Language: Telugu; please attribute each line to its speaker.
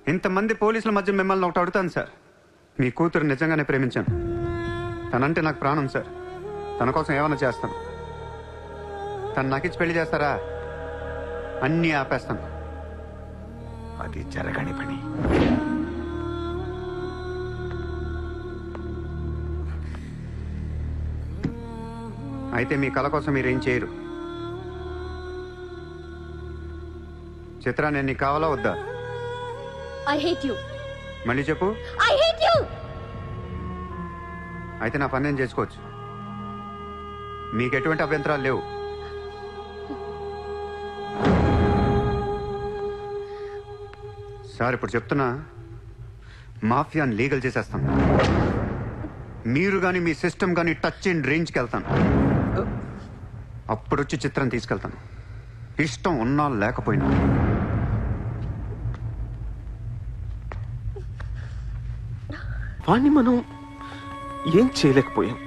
Speaker 1: ఇంతమంది పోలీసుల మధ్య మిమ్మల్ని ఒకటి అడుగుతాను సార్. మీ కూతురు నిజంగానే ప్రేమించాను. తనంటే నాకు ప్రాణం సార్. తన కోసం ఏమైనా చేస్తాను. తను నాకిచ్చి పెళ్లి చేస్తారా? అన్నీ ఆపేస్తాను.
Speaker 2: అది జరగని పని.
Speaker 1: అయితే మీ కళ కోసం మీరేం చేయరు. చిత్ర, నేను నీకు కావాలా వద్దా?
Speaker 3: I hate you.
Speaker 1: మళ్ళీ చెప్పు.
Speaker 3: I hate you.
Speaker 1: అయితే నా పని నేను చేసుకోవచ్చు. మీకు ఎటువంటి అభ్యంతరాలు లేవు. సార్, ఇప్పుడు చెప్తున్నా, మాఫియాని లీగల్ చేసేస్తాను. మీరు కానీ మీ సిస్టమ్ కానీ టచ్ అండ్ రేంజ్కి వెళ్తాను. అప్పుడు వచ్చి చిత్రం తీసుకెళ్తాను. ఇష్టం ఉన్నా లేకపోయినా.
Speaker 2: వాణ్ణి మనం ఏం చేయలేకపోయాం.